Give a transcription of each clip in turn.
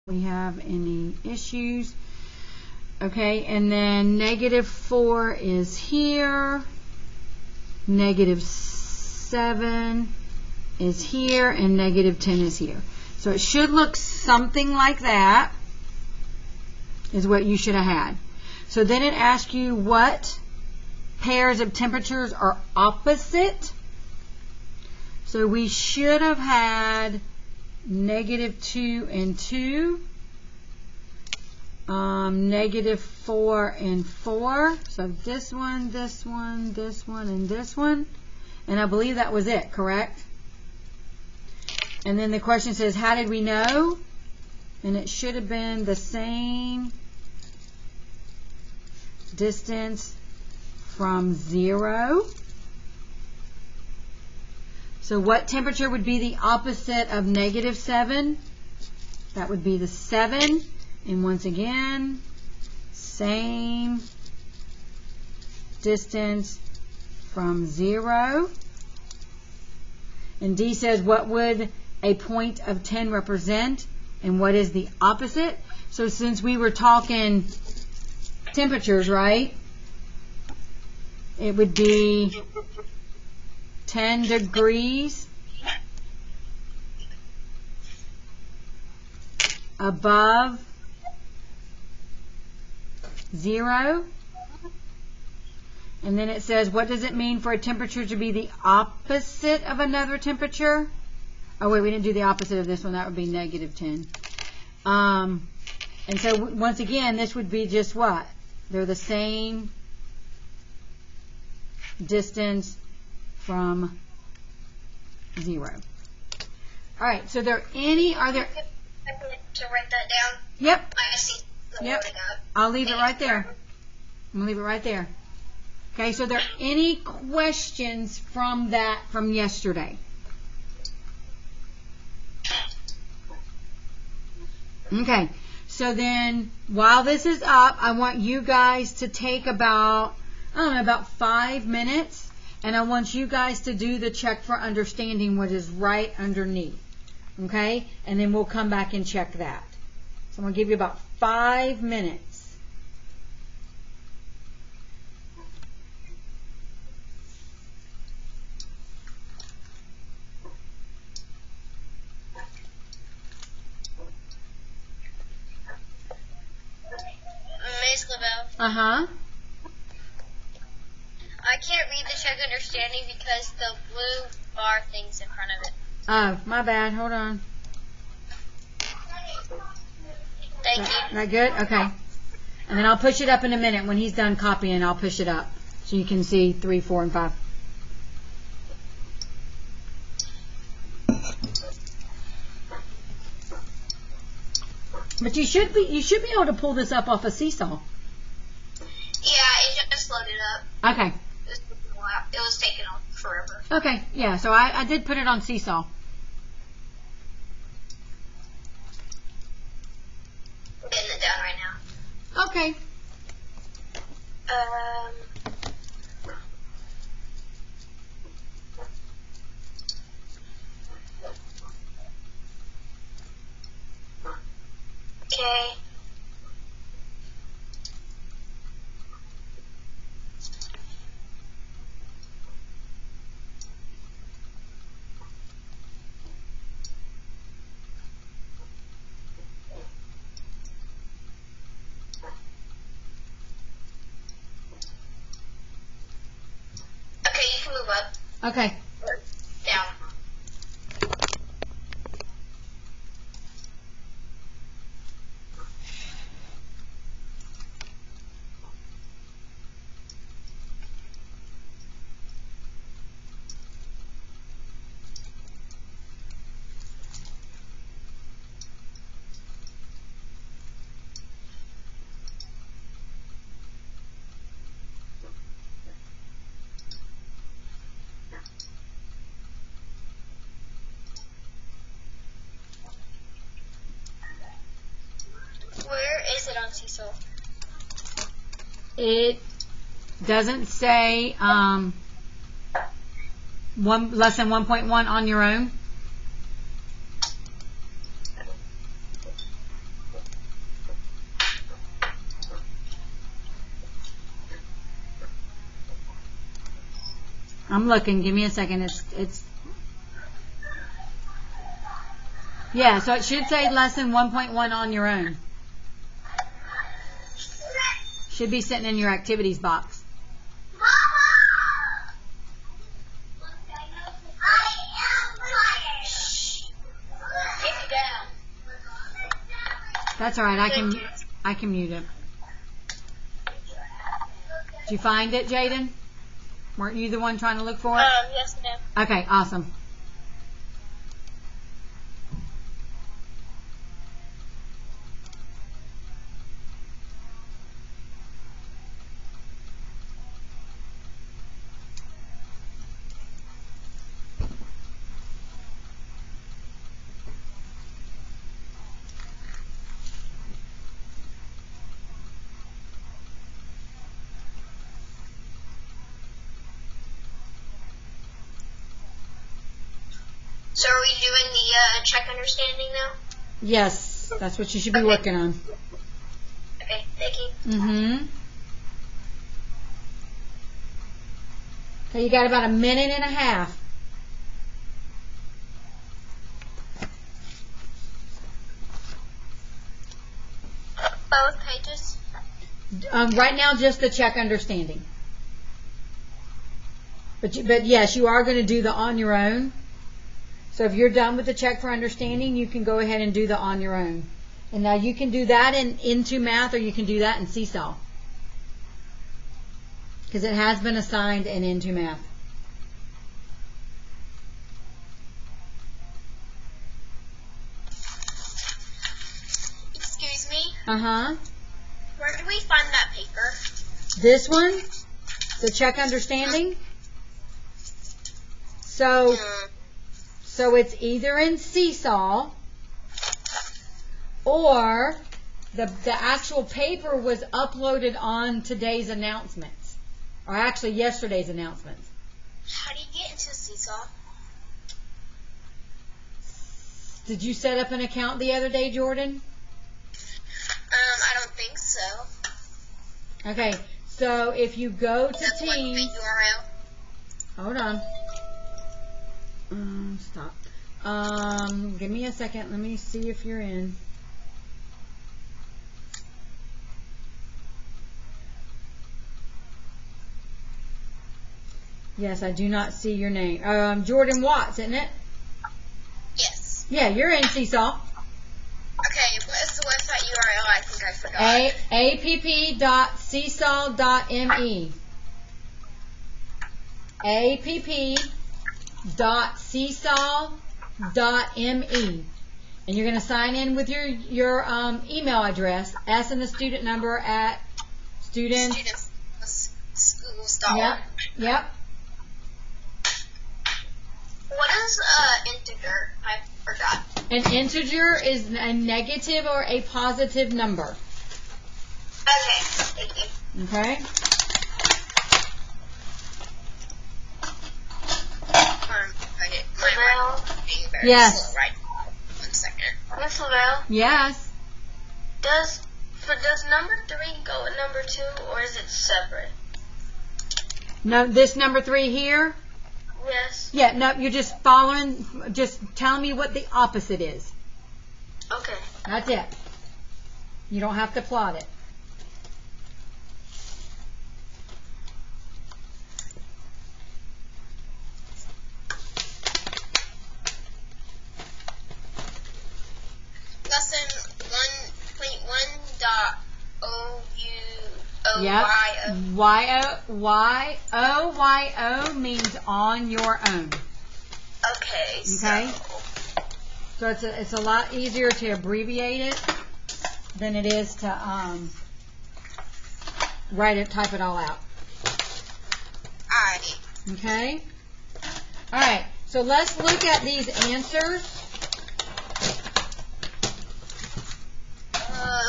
we have any issues. Okay, and then -4 is here, -7 is here, and -10 is here. So it should look something like that is what you should have had. So then it asks you what pairs of temperatures are opposite. So we should have had -2 and 2, -4 and 4. So this one, this one, this one, and this one. And I believe that was it, correct? And then the question says, how did we know? And it should have been the same distance from 0. So what temperature would be the opposite of -7? That would be the 7. And once again, same distance from 0. And D says, what would a point of 10 represent? And what is the opposite? So since we were talking temperatures, right? It would be 10 degrees above 0. And then it says, what does it mean for a temperature to be the opposite of another temperature? Oh wait, we didn't do the opposite of this one. That would be -10. And so once again, this would be just what? They're the same distance from 0. All right, so are there to write that down? Yep. I see. Yep. I'll leave it right there. I'm going to leave it right there. Okay, so are there any questions from yesterday? Okay, so then while this is up, I want you guys to take about 5 minutes, and I want you guys to do the check for understanding what is right underneath. Okay, and then we'll come back and check that. So I'm going to give you about 5 minutes. Miss Lavelle, Uh-huh. I can't read the check understanding because the blue bar thing's in front of it. Oh, my bad. Hold on. Thank you. That good? Okay. And then I'll push it up in a minute. When he's done copying, I'll push it up so you can see 3, 4, and 5. But you should be able to pull this up off a Seesaw. Yeah, it just loaded up. Okay. It was taking forever. Okay. Yeah. So I did put it on Seesaw. I'm getting it down right now. Okay. Okay. Okay, you can move up. Okay. Or down. Where is it on Seesaw? It doesn't say less than 1.1 on your own. I'm looking. Give me a second. Yeah, so it should say lesson 1.1 on your own. Should be sitting in your activities box. That's all right. I can mute it. Did you find it, Jaden? Weren't you the one trying to look for it? Yes, ma'am. Okay, awesome. So are we doing the check understanding now? Yes, that's what you should be working on. Okay, thank you. Mm-hmm. Okay, you got about a minute and a half. Both pages? Right now, just the check understanding. But yes, you are going to do the on your own. So if you're done with the check for understanding, you can go ahead and do the on your own. And now you can do that into math, or you can do that in Seesaw, because it has been assigned and into math. Excuse me? Uh-huh. Where do we find that paper? This one, the check understanding. So it's either in Seesaw, or the actual paper was uploaded on today's announcements, or actually yesterday's announcements. How do you get into Seesaw? Did you set up an account the other day, Jordan? I don't think so. Okay, so if you go to That's what Teams, the URL. hold on. Stop. Give me a second. Let me see if you're in. Yes, I do not see your name. Jordan Watts, isn't it? Yes. Yeah, you're in Seesaw. Okay, what's the website URL? I think I forgot. app.seesaw.me. app.seesaw.me. And you're going to sign in with your email address, S and the student number at students. Schools.org. Yep. What is integer? I forgot. An integer is a negative or a positive number. Okay, thank you. Okay? Lavelle. Very Yes. slow right now. 1 second. Miss Lavelle, Yes. does number 3 go with number 2, or is it separate? No, this number 3 here? Yes. Yeah, no, you're just following, just tell me what the opposite is. Okay. That's it. You don't have to plot it. Lesson 1.1.OUOYO. Yep. Y-O means on your own. Okay. Okay. So it's a lot easier to abbreviate it than it is to type it all out. Alright. Okay. All right. So let's look at these answers.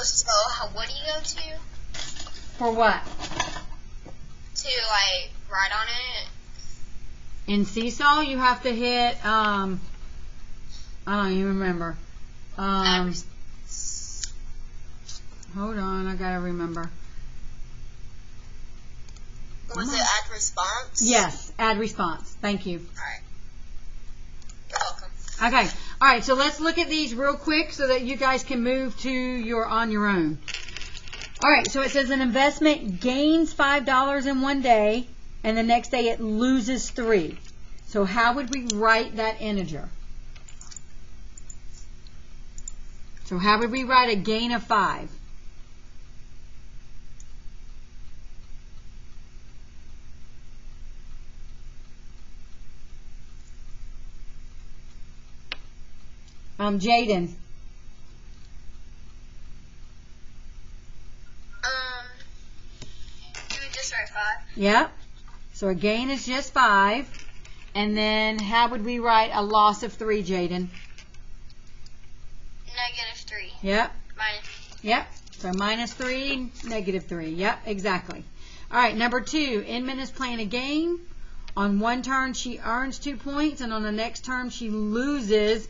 So what do you go to? For what? To like write on it? In Seesaw, you have to hit. I don't even remember. Hold on, I gotta remember. Was it response? Yes, add response. Thank you. Alright. You're welcome. Okay. All right, so let's look at these real quick so that you guys can move to your on your own. All right, so it says an investment gains $5 in one day, and the next day it loses 3. So how would we write that integer? So how would we write a gain of 5? Jaden. You would just write 5. Yep. So a gain is just 5. And then how would we write a loss of 3, Jaden? -3. Yep. Minus. Yep. So -3, -3. Yep, exactly. All right, number 2. Inman is playing a game. On one turn, she earns 2 points, and on the next turn, she loses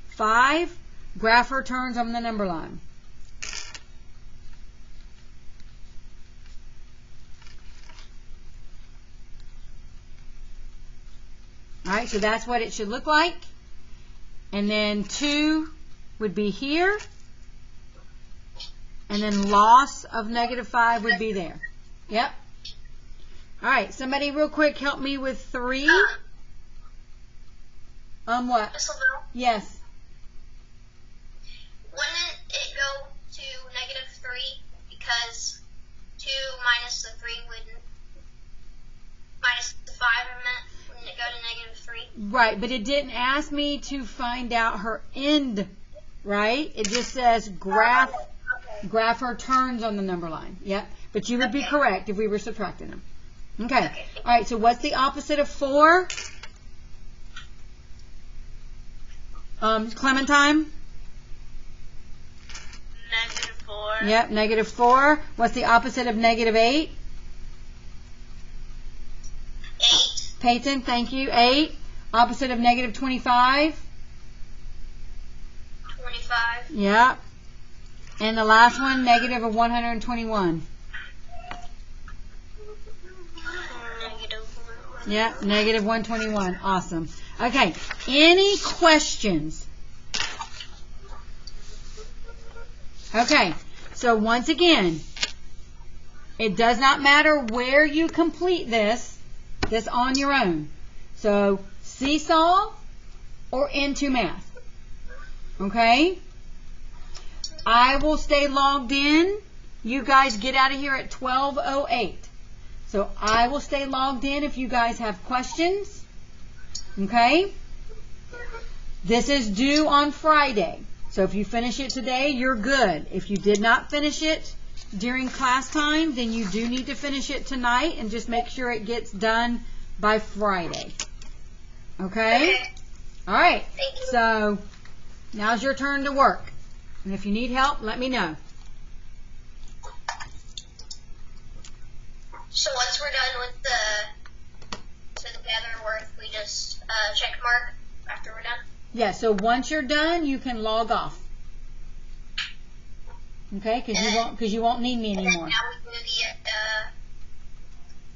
5. Graph her turns on the number line. All right, so that's what it should look like. And then 2 would be here. And then loss of -5 would be there. Yep. All right, somebody real quick help me with 3. What? Miss Lavelle? Yes. Wouldn't it go to -3 because 2 minus the 3 wouldn't minus the 5 I meant? Wouldn't it go to -3? Right, but it didn't ask me to find out her end, right? It just says graph her turns on the number line. Yep. But you would be correct if we were subtracting them. Okay. All right, so what's the opposite of 4? Clementine? -4. Yep, -4. What's the opposite of -8? 8. Peyton, thank you. 8. Opposite of -25? 25. Yep. And the last one, -121. -1. Yep, -121. Awesome. Okay, any questions? Okay, so once again, it does not matter where you complete this on your own. So, Seesaw or Into Math. Okay? I will stay logged in. You guys get out of here at 12:08. So, I will stay logged in if you guys have questions. Okay? This is due on Friday. So if you finish it today, you're good. If you did not finish it during class time, then you do need to finish it tonight and just make sure it gets done by Friday. Okay? All right. Thank you. So now's your turn to work. And if you need help, let me know. So once we're done with the together work, we just check mark after we're done? Yeah, so once you're done, you can log off. Okay? Because you won't need me anymore. And now we can do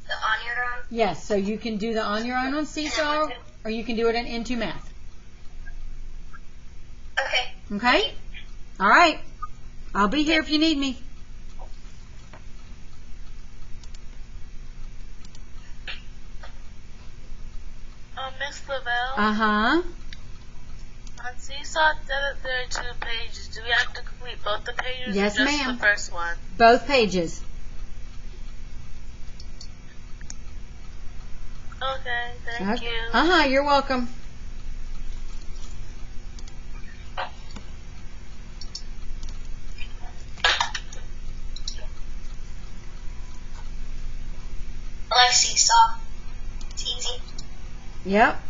the on your own? Yes, so you can do the on your own on Seesaw, or you can do it in Into Math. Okay. Okay? All right. I'll be here if you need me. Miss Lavelle, Uh-huh. on Seesaw, there are 2 pages. Do we have to complete both the pages Yes, or just ma'am. the first one? Both pages. Okay, thank you. Uh-huh, you're welcome. I like Seesaw. It's easy. Yep.